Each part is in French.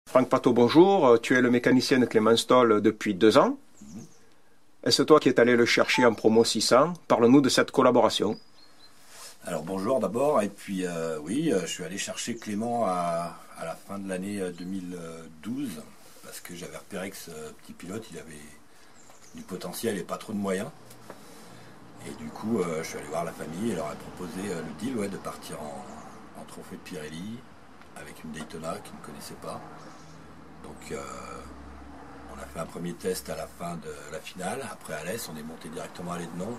Franck Pateau, bonjour. Tu es le mécanicien de Clément Stoll depuis 2 ans. Est-ce toi qui es allé le chercher en promo 600? Parle-nous de cette collaboration. Alors bonjour d'abord, et puis oui, je suis allé chercher Clément à la fin de l'année 2012, parce que j'avais repéré que ce petit pilote, il avait du potentiel et pas trop de moyens. Et du coup, je suis allé voir la famille et leur ai proposé le deal de partir en trophée de Pirelli, avec une Daytona qu'ils ne connaissaient pas. Donc on a fait un premier test à la fin de la finale. Après à l'Est, on est monté directement à l'Ednon.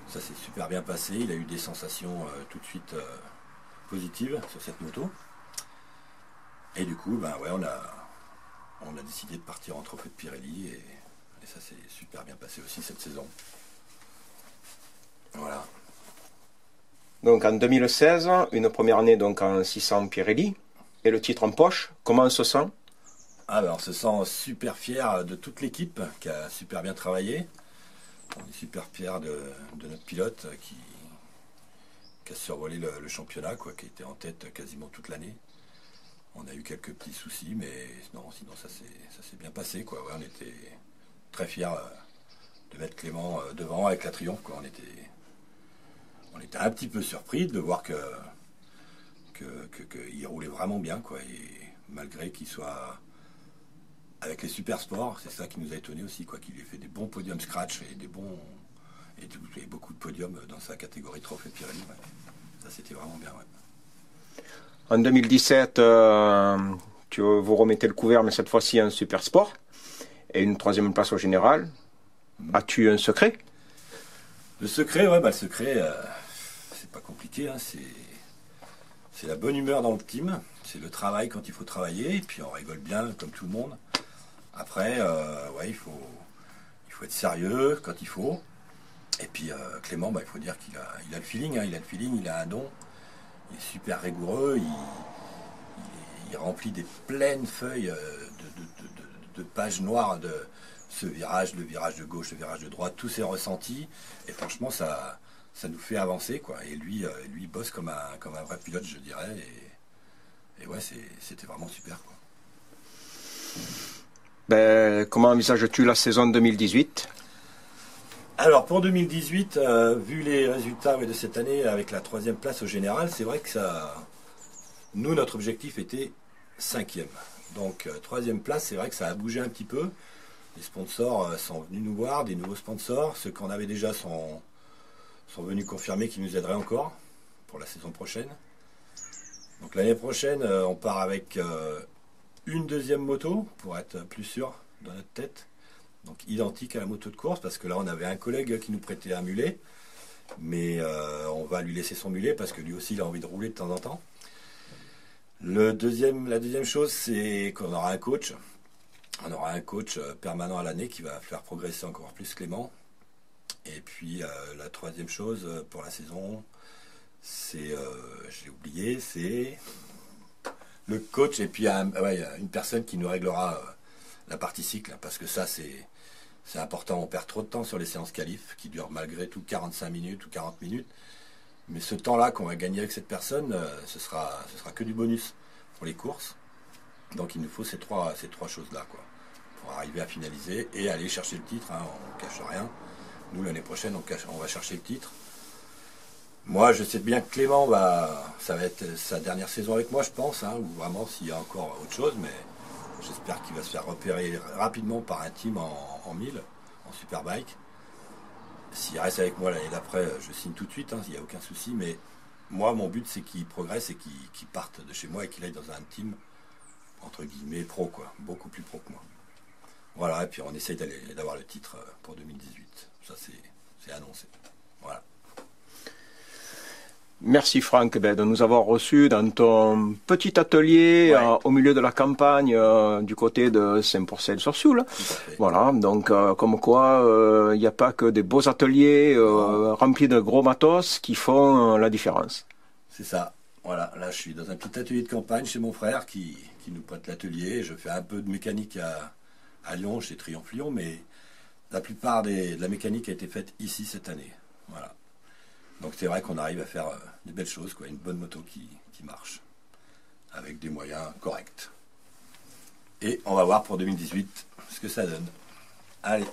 Ça s'est super bien passé. Il a eu des sensations tout de suite positives sur cette moto. Et du coup, on a décidé de partir en trophée de Pirelli. Et ça s'est super bien passé aussi cette saison. Voilà. Donc en 2016, une première année donc en 600 Pirelli et le titre en poche. Comment on se sent? On se sent super fier de toute l'équipe qui a super bien travaillé. On est super fier de notre pilote qui a survolé le championnat, qui était en tête quasiment toute l'année. On a eu quelques petits soucis, mais sinon ça s'est bien passé. Ouais, on était très fiers de mettre Clément devant avec la Triomphe. On était un petit peu surpris de voir qu'il roulait vraiment bien. Et malgré qu'il soit avec les super sports, c'est ça qui nous a étonné aussi, qu'il ait fait des bons podiums scratch et beaucoup de podiums dans sa catégorie trophée Pirelli. Ouais. Ça c'était vraiment bien. Ouais. En 2017, vous remettez le couvert, mais cette fois-ci en super sport et une 3e place au général. As-tu un secret? Le secret, le secret, c'est pas compliqué. C'est la bonne humeur dans le team. C'est le travail quand il faut travailler. Et puis on rigole bien comme tout le monde. Après, il faut être sérieux quand il faut. Et puis Clément, il faut dire qu'il a le feeling. Il a le feeling, il a un don. Il est super rigoureux. Il remplit des pleines feuilles de pages noires de ce virage, le virage de gauche, le virage de droite, tous ses ressentis. Et franchement, ça nous fait avancer. Et lui, il bosse comme un vrai pilote, je dirais. Et ouais, c'était vraiment super. Comment envisages-tu la saison 2018? Alors pour 2018, vu les résultats de cette année avec la 3e place au général, c'est vrai que nous, notre objectif était 5e. Donc 3e place, c'est vrai que ça a bougé un petit peu. Les sponsors sont venus nous voir, des nouveaux sponsors. Ceux qu'on avait déjà sont venus confirmer qu'ils nous aideraient encore pour la saison prochaine. Donc l'année prochaine, on part avec une 2e moto pour être plus sûr dans notre tête. Donc identique à la moto de course, parce que là on avait un collègue qui nous prêtait un mulet. Mais on va lui laisser son mulet parce que lui aussi il a envie de rouler de temps en temps. La deuxième chose, c'est qu'on aura un coach. On aura un coach permanent à l'année qui va faire progresser encore plus Clément. Et puis la 3e chose pour la saison, c'est, j'ai oublié, c'est le coach et puis une personne qui nous réglera la partie cycle. Parce que ça, c'est important. On perd trop de temps sur les séances qualif qui durent malgré tout 45 minutes ou 40 minutes. Mais ce temps-là qu'on va gagner avec cette personne, ce sera que du bonus pour les courses. Donc il nous faut ces trois choses-là, pour arriver à finaliser et aller chercher le titre. On ne cache rien. Nous, l'année prochaine, on va chercher le titre. Moi, je sais bien que Clément, ça va être sa dernière saison avec moi, je pense, ou vraiment s'il y a encore autre chose, mais j'espère qu'il va se faire repérer rapidement par un team en 1000, en Superbike. S'il reste avec moi l'année d'après, je signe tout de suite, il n'y a aucun souci, mais moi, mon but, c'est qu'il progresse et qu'il parte de chez moi et qu'il aille dans un team, entre guillemets, pro, beaucoup plus pro que moi. Voilà, et puis on essaye d'avoir le titre pour 2018. Ça, c'est annoncé. Voilà. Merci Franck de nous avoir reçus dans ton petit atelier au milieu de la campagne du côté de Saint-Pourçail-sur-Sioule. Voilà, donc comme quoi il n'y a pas que des beaux ateliers remplis de gros matos qui font la différence. C'est ça. Voilà, là je suis dans un petit atelier de campagne chez mon frère qui nous prête l'atelier. Je fais un peu de mécanique à Lyon, chez Triomphe Lyon, mais la plupart de la mécanique a été faite ici cette année. Voilà. Donc c'est vrai qu'on arrive à faire des belles choses, une bonne moto qui marche, avec des moyens corrects. Et on va voir pour 2018 ce que ça donne. Allez.